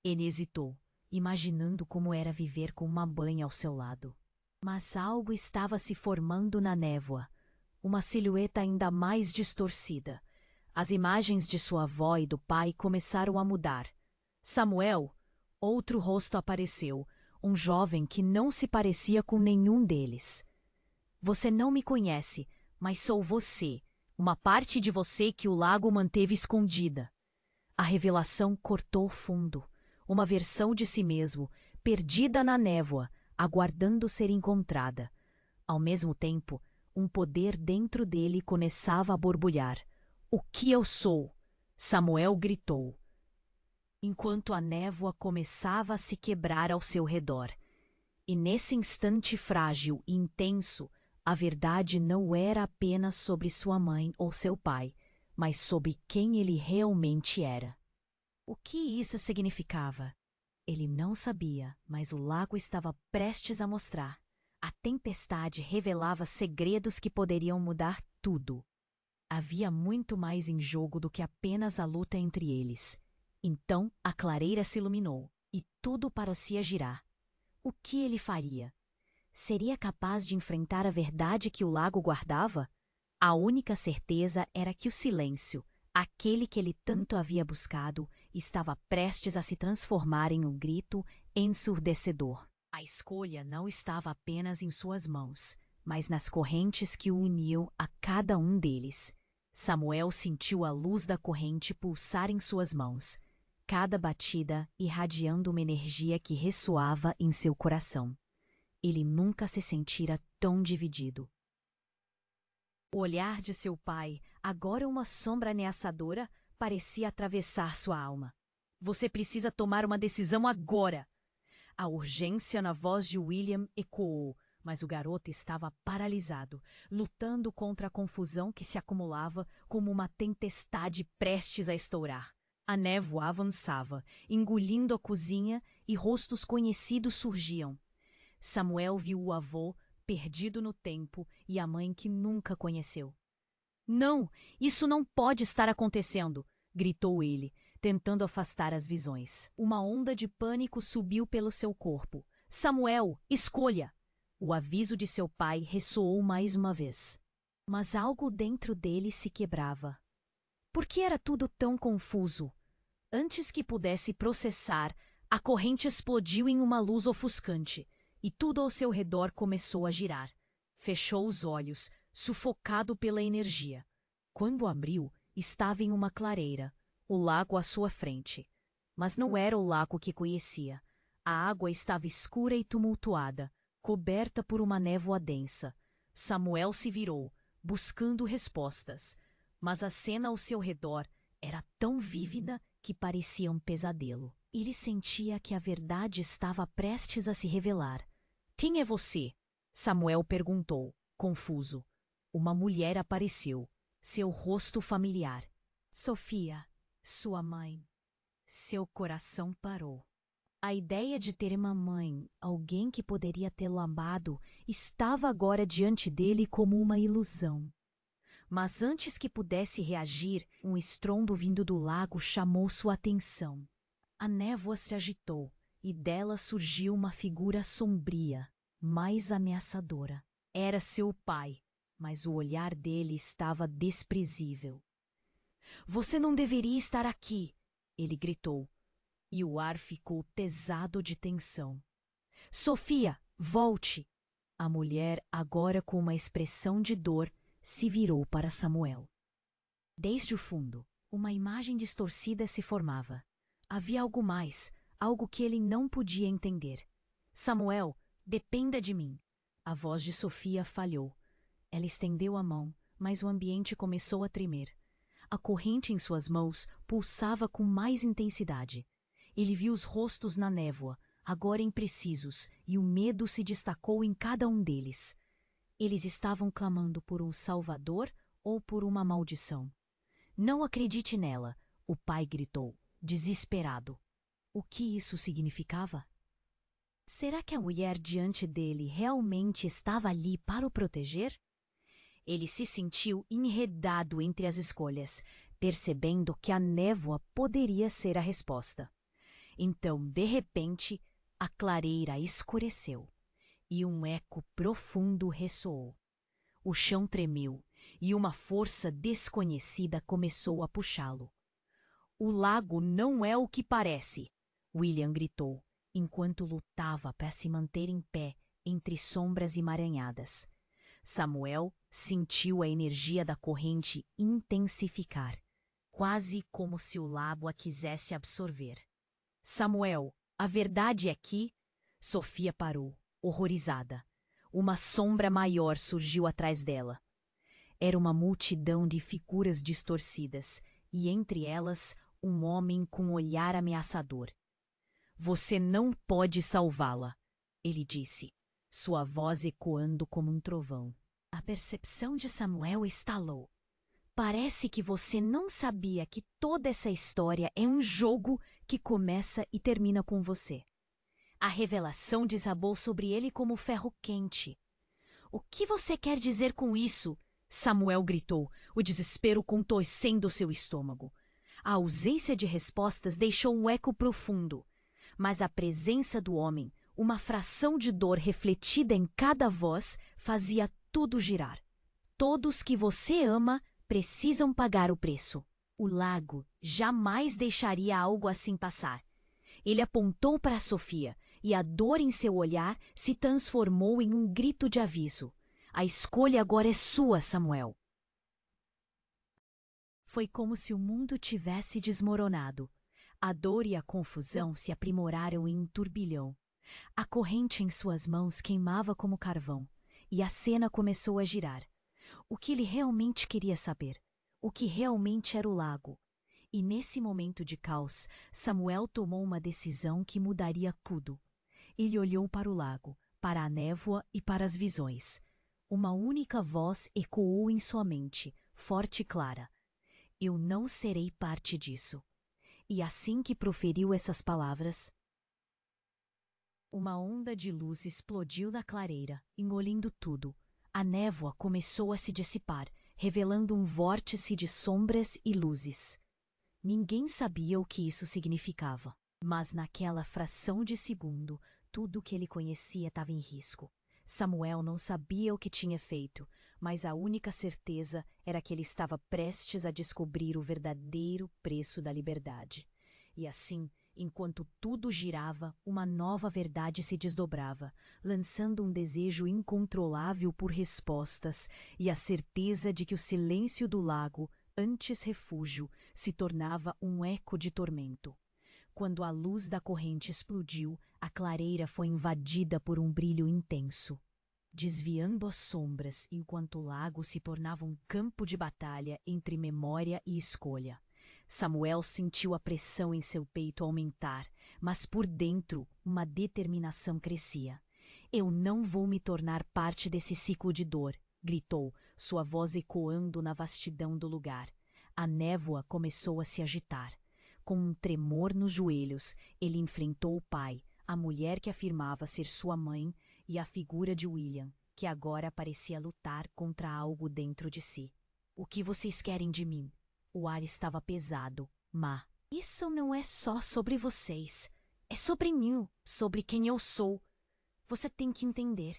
Ele hesitou, imaginando como era viver com uma mãe ao seu lado. Mas algo estava se formando na névoa, uma silhueta ainda mais distorcida. As imagens de sua avó e do pai começaram a mudar. Samuel, outro rosto apareceu, um jovem que não se parecia com nenhum deles. Você não me conhece, mas sou você, uma parte de você que o lago manteve escondida. A revelação cortou fundo, uma versão de si mesmo, perdida na névoa, aguardando ser encontrada. Ao mesmo tempo, um poder dentro dele começava a borbulhar. O que eu sou? Samuel gritou, enquanto a névoa começava a se quebrar ao seu redor. E nesse instante frágil e intenso, a verdade não era apenas sobre sua mãe ou seu pai, mas sobre quem ele realmente era. O que isso significava? Ele não sabia, mas o lago estava prestes a mostrar. A tempestade revelava segredos que poderiam mudar tudo. Havia muito mais em jogo do que apenas a luta entre eles. Então a clareira se iluminou, e tudo parecia girar. O que ele faria? Seria capaz de enfrentar a verdade que o lago guardava? A única certeza era que o silêncio, aquele que ele tanto havia buscado, estava prestes a se transformar em um grito ensurdecedor. A escolha não estava apenas em suas mãos, mas nas correntes que o uniam a cada um deles. Samuel sentiu a luz da corrente pulsar em suas mãos, cada batida irradiando uma energia que ressoava em seu coração. Ele nunca se sentira tão dividido. O olhar de seu pai, agora uma sombra ameaçadora, parecia atravessar sua alma. Você precisa tomar uma decisão agora! A urgência na voz de William ecoou, mas o garoto estava paralisado, lutando contra a confusão que se acumulava como uma tempestade prestes a estourar. A névoa avançava, engolindo a cozinha, e rostos conhecidos surgiam. Samuel viu o avô, perdido no tempo, e a mãe que nunca conheceu. Não, isso não pode estar acontecendo! Gritou ele, tentando afastar as visões. Uma onda de pânico subiu pelo seu corpo. Samuel, escolha! O aviso de seu pai ressoou mais uma vez. Mas algo dentro dele se quebrava. Por que era tudo tão confuso? Antes que pudesse processar, a corrente explodiu em uma luz ofuscante, e tudo ao seu redor começou a girar. Fechou os olhos, sufocado pela energia. Quando abriu, estava em uma clareira, o lago à sua frente. Mas não era o lago que conhecia. A água estava escura e tumultuada, coberta por uma névoa densa. Samuel se virou, buscando respostas, mas a cena ao seu redor era tão vívida que parecia um pesadelo. Ele sentia que a verdade estava prestes a se revelar. Quem é você? Samuel perguntou, confuso. Uma mulher apareceu, seu rosto familiar. Sofia, sua mãe. Seu coração parou. A ideia de ter uma mãe, alguém que poderia tê-lo amado, estava agora diante dele como uma ilusão. Mas antes que pudesse reagir, um estrondo vindo do lago chamou sua atenção. A névoa se agitou, e dela surgiu uma figura sombria, mais ameaçadora. Era seu pai, mas o olhar dele estava desprezível. Você não deveria estar aqui, ele gritou, e o ar ficou pesado de tensão. Sofia, volte! A mulher, agora com uma expressão de dor, se virou para Samuel. Desde o fundo, uma imagem distorcida se formava. Havia algo mais, algo que ele não podia entender. Samuel, dependa de mim. A voz de Sofia falhou. Ela estendeu a mão, mas o ambiente começou a tremer. A corrente em suas mãos pulsava com mais intensidade. Ele viu os rostos na névoa, agora imprecisos, e o medo se destacou em cada um deles. Eles estavam clamando por um salvador ou por uma maldição? Não acredite nela, o pai gritou, desesperado. O que isso significava? Será que a mulher diante dele realmente estava ali para o proteger? Ele se sentiu enredado entre as escolhas, percebendo que a névoa poderia ser a resposta. Então, de repente, a clareira escureceu e um eco profundo ressoou. O chão tremeu e uma força desconhecida começou a puxá-lo. O lago não é o que parece, William gritou, enquanto lutava para se manter em pé entre sombras emaranhadas. Samuel sentiu a energia da corrente intensificar, quase como se o lago a quisesse absorver. Samuel, a verdade é que... Sofia parou, horrorizada. Uma sombra maior surgiu atrás dela. Era uma multidão de figuras distorcidas, e entre elas um homem com um olhar ameaçador. Você não pode salvá-la, ele disse, sua voz ecoando como um trovão. A percepção de Samuel estalou. Parece que você não sabia que toda essa história é um jogo que começa e termina com você. A revelação desabou sobre ele como ferro quente. O que você quer dizer com isso? Samuel gritou, o desespero contorcendo seu estômago. A ausência de respostas deixou um eco profundo, mas a presença do homem, uma fração de dor refletida em cada voz, fazia tudo girar. Todos que você ama precisam pagar o preço. O lago jamais deixaria algo assim passar. Ele apontou para Sofia, e a dor em seu olhar se transformou em um grito de aviso. A escolha agora é sua, Samuel. Foi como se o mundo tivesse desmoronado. A dor e a confusão se aprimoraram em um turbilhão. A corrente em suas mãos queimava como carvão, e a cena começou a girar. O que ele realmente queria saber? O que realmente era o lago? E nesse momento de caos, Samuel tomou uma decisão que mudaria tudo. Ele olhou para o lago, para a névoa e para as visões. Uma única voz ecoou em sua mente, forte e clara. Eu não serei parte disso. E assim que proferiu essas palavras, uma onda de luz explodiu na clareira, engolindo tudo. A névoa começou a se dissipar, revelando um vórtice de sombras e luzes. Ninguém sabia o que isso significava, mas naquela fração de segundo, tudo o que ele conhecia estava em risco. Samuel não sabia o que tinha feito, mas a única certeza era que ele estava prestes a descobrir o verdadeiro preço da liberdade. E assim, enquanto tudo girava, uma nova verdade se desdobrava, lançando um desejo incontrolável por respostas e a certeza de que o silêncio do lago, antes refúgio, se tornava um eco de tormento. Quando a luz da corrente explodiu, a clareira foi invadida por um brilho intenso, desviando as sombras enquanto o lago se tornava um campo de batalha entre memória e escolha. Samuel sentiu a pressão em seu peito aumentar, mas por dentro uma determinação crescia. Eu não vou me tornar parte desse ciclo de dor, gritou, sua voz ecoando na vastidão do lugar. A névoa começou a se agitar. Com um tremor nos joelhos, ele enfrentou o pai, a mulher que afirmava ser sua mãe e a figura de William, que agora parecia lutar contra algo dentro de si. O que vocês querem de mim? O ar estava pesado, má. Isso não é só sobre vocês. É sobre mim, sobre quem eu sou. Você tem que entender.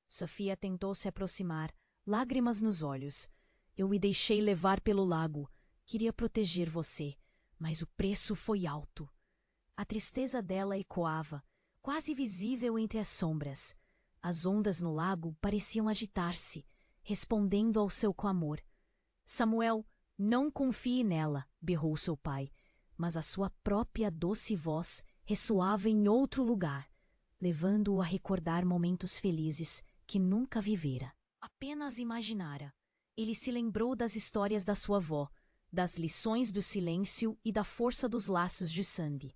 Sofia tentou se aproximar, lágrimas nos olhos. Eu me deixei levar pelo lago. Queria proteger você, mas o preço foi alto. A tristeza dela ecoava, quase visível entre as sombras. As ondas no lago pareciam agitar-se, respondendo ao seu clamor. Samuel, não confie nela, berrou seu pai, mas a sua própria doce voz ressoava em outro lugar, levando-o a recordar momentos felizes que nunca vivera. Apenas imaginara. Ele se lembrou das histórias da sua avó, das lições do silêncio e da força dos laços de sangue.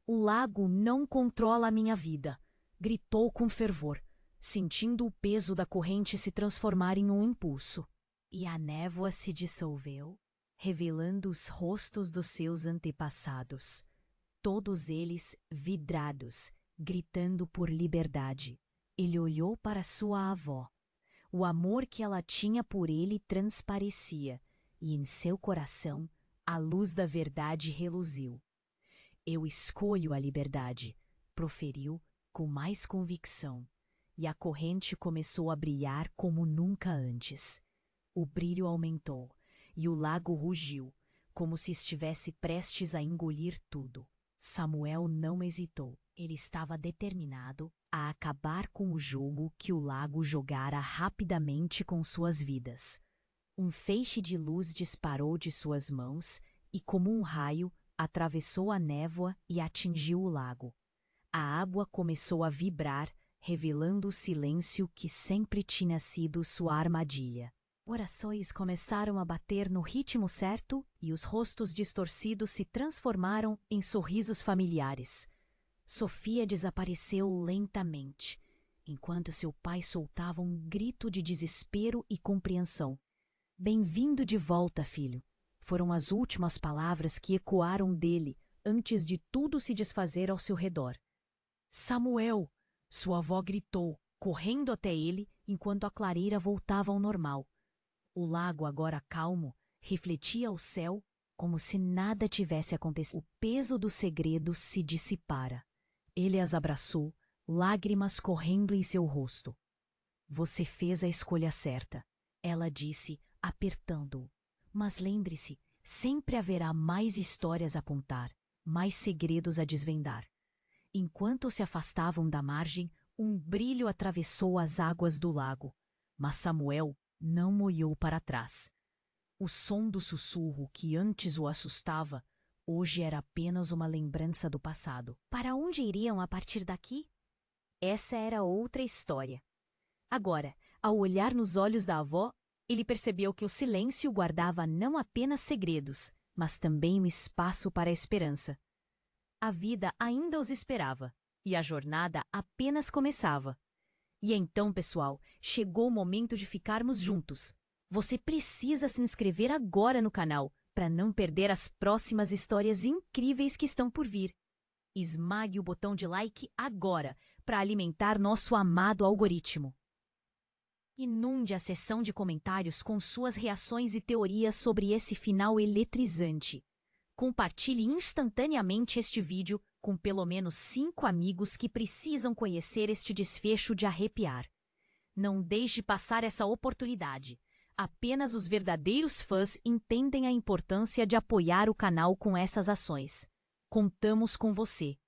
O lago não controla a minha vida, gritou com fervor, sentindo o peso da corrente se transformar em um impulso. E a névoa se dissolveu, revelando os rostos dos seus antepassados, todos eles vidrados, gritando por liberdade. Ele olhou para sua avó. O amor que ela tinha por ele transparecia, e em seu coração a luz da verdade reluziu. Eu escolho a liberdade, proferiu com mais convicção, e a corrente começou a brilhar como nunca antes. O brilho aumentou, e o lago rugiu, como se estivesse prestes a engolir tudo. Samuel não hesitou. Ele estava determinado a acabar com o jogo que o lago jogara rapidamente com suas vidas. Um feixe de luz disparou de suas mãos e, como um raio, atravessou a névoa e atingiu o lago. A água começou a vibrar, revelando o silêncio que sempre tinha sido sua armadilha. Orações começaram a bater no ritmo certo e os rostos distorcidos se transformaram em sorrisos familiares. Sofia desapareceu lentamente, enquanto seu pai soltava um grito de desespero e compreensão. Bem-vindo de volta, filho. Foram as últimas palavras que ecoaram dele antes de tudo se desfazer ao seu redor. Samuel! Sua avó gritou, correndo até ele enquanto a clareira voltava ao normal. O lago, agora calmo, refletia o céu como se nada tivesse acontecido. O peso do segredo se dissipara. Ele as abraçou, lágrimas correndo em seu rosto. Você fez a escolha certa, ela disse, apertando-o. Mas lembre-se, sempre haverá mais histórias a contar, mais segredos a desvendar. Enquanto se afastavam da margem, um brilho atravessou as águas do lago, mas Samuel não olhou para trás. O som do sussurro que antes o assustava, hoje era apenas uma lembrança do passado. Para onde iriam a partir daqui? Essa era outra história. Agora, ao olhar nos olhos da avó, ele percebeu que o silêncio guardava não apenas segredos, mas também um espaço para a esperança. A vida ainda os esperava, e a jornada apenas começava. E então, pessoal, chegou o momento de ficarmos juntos. Você precisa se inscrever agora no canal para não perder as próximas histórias incríveis que estão por vir. Esmague o botão de like agora para alimentar nosso amado algoritmo. Inunde a seção de comentários com suas reações e teorias sobre esse final eletrizante. Compartilhe instantaneamente este vídeo com pelo menos 5 amigos que precisam conhecer este desfecho de arrepiar. Não deixe passar essa oportunidade. Apenas os verdadeiros fãs entendem a importância de apoiar o canal com essas ações. Contamos com você.